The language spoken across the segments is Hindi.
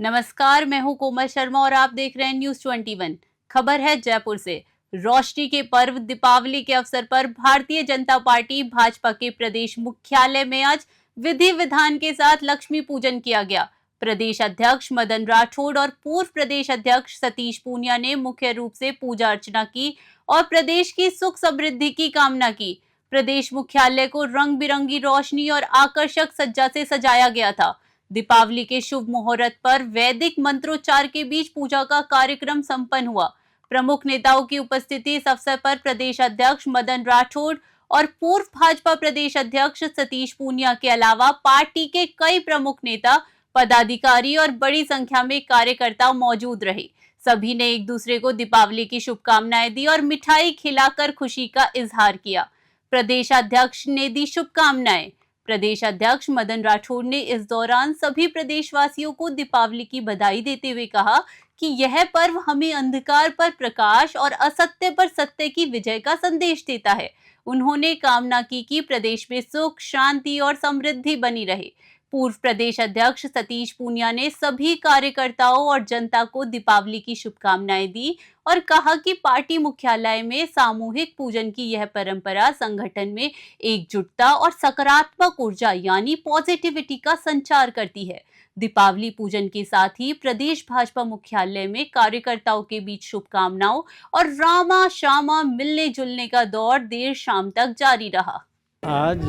नमस्कार, मैं हूं कोमल शर्मा और आप देख रहे हैं न्यूज 21। खबर है जयपुर से। रोशनी के पर्व दीपावली के अवसर पर भारतीय जनता पार्टी भाजपा के प्रदेश मुख्यालय में आज विधि विधान के साथ लक्ष्मी पूजन किया गया। प्रदेश अध्यक्ष मदन राठौड़ और पूर्व प्रदेश अध्यक्ष सतीश पूनिया ने मुख्य रूप से पूजा अर्चना की और प्रदेश की सुख समृद्धि की कामना की। प्रदेश मुख्यालय को रंग बिरंगी रोशनी और आकर्षक सज्जा से सजाया गया था। दीपावली के शुभ मुहूर्त पर वैदिक मंत्रोच्चार के बीच पूजा का कार्यक्रम संपन्न हुआ। प्रमुख नेताओं की उपस्थिति इस अवसर पर प्रदेश अध्यक्ष मदन राठौड़ और पूर्व भाजपा प्रदेश अध्यक्ष सतीश पूनिया के अलावा पार्टी के कई प्रमुख नेता, पदाधिकारी और बड़ी संख्या में कार्यकर्ता मौजूद रहे। सभी ने एक दूसरे को दीपावली की शुभकामनाएं दी और मिठाई खिलाकर खुशी का इजहार किया। प्रदेश अध्यक्ष ने दी शुभकामनाएं। प्रदेश अध्यक्ष मदन राठौड़ ने इस दौरान सभी प्रदेशवासियों को दीपावली की बधाई देते हुए कहा कि यह पर्व हमें अंधकार पर प्रकाश और असत्य पर सत्य की विजय का संदेश देता है। उन्होंने कामना की कि प्रदेश में सुख, शांति और समृद्धि बनी रहे। पूर्व प्रदेश अध्यक्ष सतीश पूनिया ने सभी कार्यकर्ताओं और जनता को दीपावली की शुभकामनाएं दी और कहा कि पार्टी मुख्यालय में सामूहिक पूजन की यह परंपरा संगठन में एकजुटता और सकारात्मक ऊर्जा यानी पॉजिटिविटी का संचार करती है। दीपावली पूजन के साथ ही प्रदेश भाजपा मुख्यालय में कार्यकर्ताओं के बीच शुभकामनाओं और रामा शामा मिलने जुलने का दौर देर शाम तक जारी रहा। आज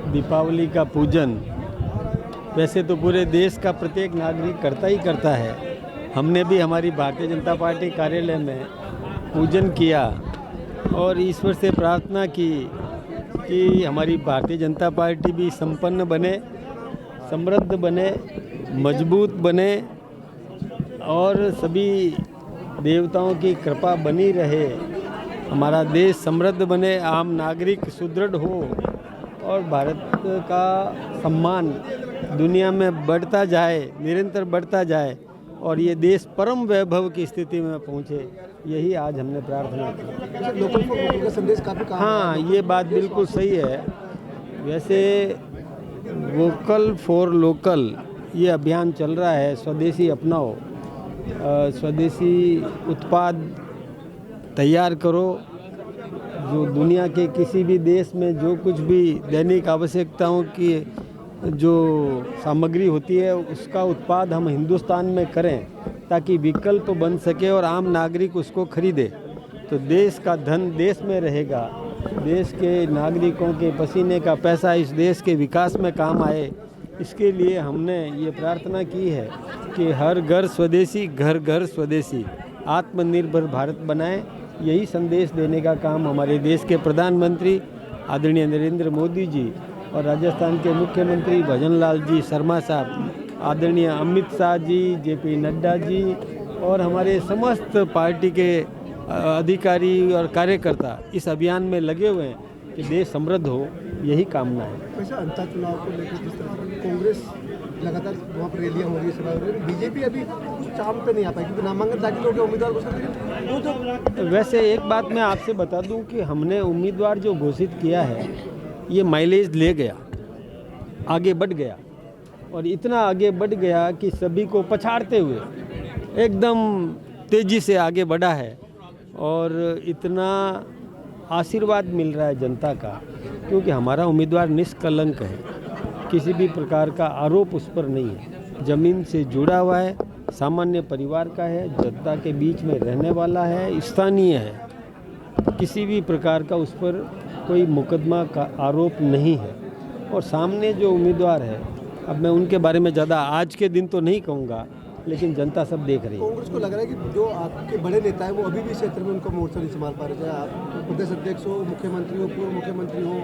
दीपावली का पूजन वैसे तो पूरे देश का प्रत्येक नागरिक करता ही करता है। हमने भी हमारी भारतीय जनता पार्टी कार्यालय में पूजन किया और ईश्वर से प्रार्थना की कि हमारी भारतीय जनता पार्टी भी संपन्न बने, समृद्ध बने, मजबूत बने और सभी देवताओं की कृपा बनी रहे। हमारा देश समृद्ध बने, आम नागरिक सुदृढ़ हो और भारत का सम्मान दुनिया में बढ़ता जाए, निरंतर बढ़ता जाए और ये देश परम वैभव की स्थिति में पहुँचे। यही आज हमने प्रार्थना की। लोकल फॉर वोकल का संदेश काफ़ी काम हाँ, ये बात बिल्कुल सही है। वैसे वोकल फॉर लोकल ये अभियान चल रहा है, स्वदेशी अपनाओ, स्वदेशी उत्पाद तैयार करो। जो दुनिया के किसी भी देश में जो कुछ भी दैनिक आवश्यकताओं की जो सामग्री होती है उसका उत्पाद हम हिंदुस्तान में करें ताकि विकल्प बन सके और आम नागरिक उसको खरीदे। तो देश का धन देश में रहेगा, देश के नागरिकों के पसीने का पैसा इस देश के विकास में काम आए। इसके लिए हमने ये प्रार्थना की है कि हर घर स्वदेशी, घर घर स्वदेशी, आत्मनिर्भर भारत बनाएं। यही संदेश देने का काम हमारे देश के प्रधानमंत्री आदरणीय नरेंद्र मोदी जी और राजस्थान के मुख्यमंत्री भजनलाल जी शर्मा साहब, आदरणीय अमित शाह जी, जेपी नड्डा जी और हमारे समस्त पार्टी के अधिकारी और कार्यकर्ता इस अभियान में लगे हुए हैं कि देश समृद्ध हो। यही कामना है। वैसे अंतर चुनाव को लेकर जिस तरह से कांग्रेस लगातार वहाँ पर रैलियाँ हो रही है, बीजेपी अभी चाम पे नहीं आ पाई क्योंकि नामांकन दाखिल हो गया, उम्मीदवार घोषित। तो वैसे एक बात मैं आपसे बता दूं कि हमने उम्मीदवार जो घोषित किया है ये माइलेज ले गया, आगे बढ़ गया और इतना आगे बढ़ गया कि सभी को पछाड़ते हुए एकदम तेज़ी से आगे बढ़ा है और इतना आशीर्वाद मिल रहा है जनता का क्योंकि हमारा उम्मीदवार निष्कलंक है, किसी भी प्रकार का आरोप उस पर नहीं है, ज़मीन से जुड़ा हुआ है, सामान्य परिवार का है, जनता के बीच में रहने वाला है, स्थानीय है, किसी भी प्रकार का उस पर कोई मुकदमा का आरोप नहीं है। और सामने जो उम्मीदवार है, अब मैं उनके बारे में ज़्यादा आज के दिन तो नहीं कहूँगा, लेकिन जनता सब देख रही है। कांग्रेस को लग रहा है कि जो आपके बड़े नेता है वो अभी भी क्षेत्र में उनका मोर्चा नहीं संभाल पा रहे, चाहे आप प्रदेश अध्यक्ष हो, मुख्यमंत्री हो, पूर्व मुख्यमंत्री हो,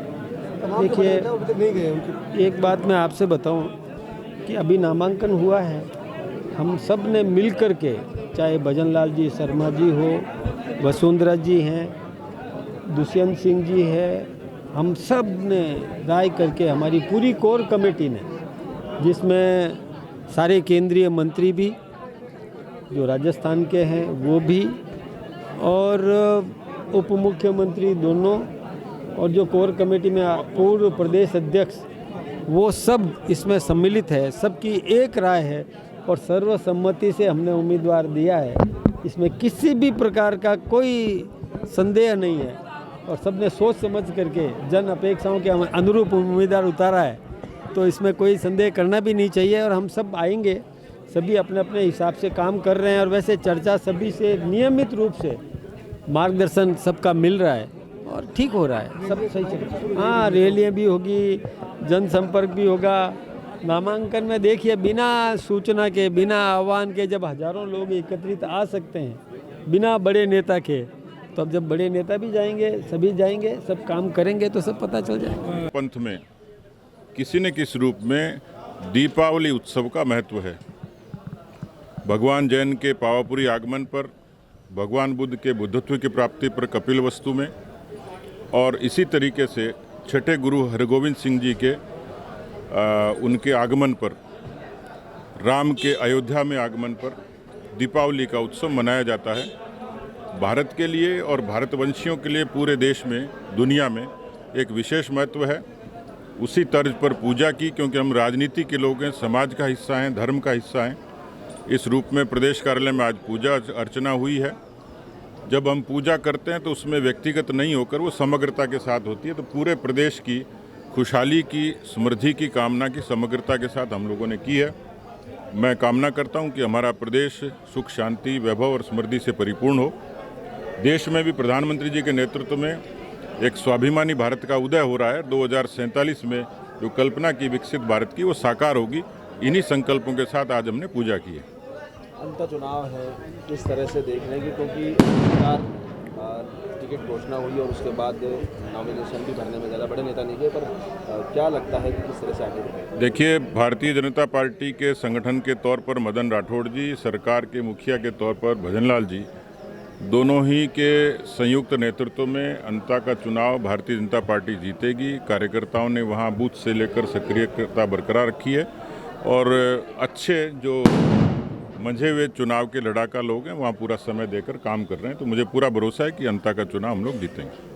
देखिए नहीं गए उनके। एक बात मैं आपसे बताऊं कि अभी नामांकन हुआ है, हम सब ने मिल कर के, चाहे भजनलाल जी शर्मा जी हो, वसुंधरा जी हैं, दुष्यंत सिंह जी है, हम सब ने राय करके हमारी पूरी कोर कमेटी ने, जिसमें सारे केंद्रीय मंत्री भी जो राजस्थान के हैं वो भी और उप मुख्यमंत्री दोनों और जो कोर कमेटी में पूर्व प्रदेश अध्यक्ष वो सब इसमें सम्मिलित है। सबकी एक राय है और सर्वसम्मति से हमने उम्मीदवार दिया है। इसमें किसी भी प्रकार का कोई संदेह नहीं है और सबने सोच समझ करके जन अपेक्षाओं के अनुरूप उम्मीदवार उतारा है, तो इसमें कोई संदेह करना भी नहीं चाहिए। और हम सब आएंगे, सभी अपने अपने हिसाब से काम कर रहे हैं और वैसे चर्चा सभी से नियमित रूप से मार्गदर्शन सबका मिल रहा है और ठीक हो रहा है, सब सही चल रहा है। हाँ, रैलियाँ भी होगी, जनसंपर्क भी होगा। नामांकन में देखिए बिना सूचना के, बिना आह्वान के जब हजारों लोग एकत्रित आ सकते हैं बिना बड़े नेता के, तो अब जब बड़े नेता भी जाएंगे, सभी जाएंगे, सब काम करेंगे तो सब पता चल जाएगा। पंथ में किसी न किसी रूप में दीपावली उत्सव का महत्व है। भगवान जैन के पावापुरी आगमन पर, भगवान बुद्ध के बुद्धत्व की प्राप्ति पर कपिलवस्तु में, और इसी तरीके से छठे गुरु हरगोविंद सिंह जी के उनके आगमन पर, राम के अयोध्या में आगमन पर दीपावली का उत्सव मनाया जाता है। भारत के लिए और भारतवंशियों के लिए पूरे देश में, दुनिया में एक विशेष महत्व है। उसी तर्ज पर पूजा की, क्योंकि हम राजनीति के लोग हैं, समाज का हिस्सा हैं, धर्म का हिस्सा हैं। इस रूप में प्रदेश कार्यालय में आज पूजा अर्चना हुई है। जब हम पूजा करते हैं तो उसमें व्यक्तिगत नहीं होकर वो समग्रता के साथ होती है। तो पूरे प्रदेश की खुशहाली की, समृद्धि की कामना की समग्रता के साथ हम लोगों ने की है। मैं कामना करता हूं कि हमारा प्रदेश सुख, शांति, वैभव और समृद्धि से परिपूर्ण हो। देश में भी प्रधानमंत्री जी के नेतृत्व में एक स्वाभिमानी भारत का उदय हो रहा है। 2047 में जो कल्पना की विकसित भारत की, वो साकार होगी। इन्हीं संकल्पों के साथ आज हमने पूजा की है। अंतर चुनाव है, किस तरह से देख रहे हैं, क्योंकि टिकट घोषणा हुई और उसके बाद नॉमिनेशन भी भरने में ज़्यादा बड़े नेता नहीं गए, पर क्या लगता है कि किस तरह से आगे बढ़ेगा? देखिए, भारतीय जनता पार्टी के संगठन के तौर पर मदन राठौड़ जी, सरकार के मुखिया के तौर पर भजनलाल जी, दोनों ही के संयुक्त नेतृत्व में अंता का चुनाव भारतीय जनता पार्टी जीतेगी। कार्यकर्ताओं ने वहां बूथ से लेकर सक्रियता बरकरार रखी है और अच्छे जो मंझे हुए चुनाव के लड़ाका लोग हैं वहाँ पूरा समय देकर काम कर रहे हैं। तो मुझे पूरा भरोसा है कि अंता का चुनाव हम लोग जीतेंगे।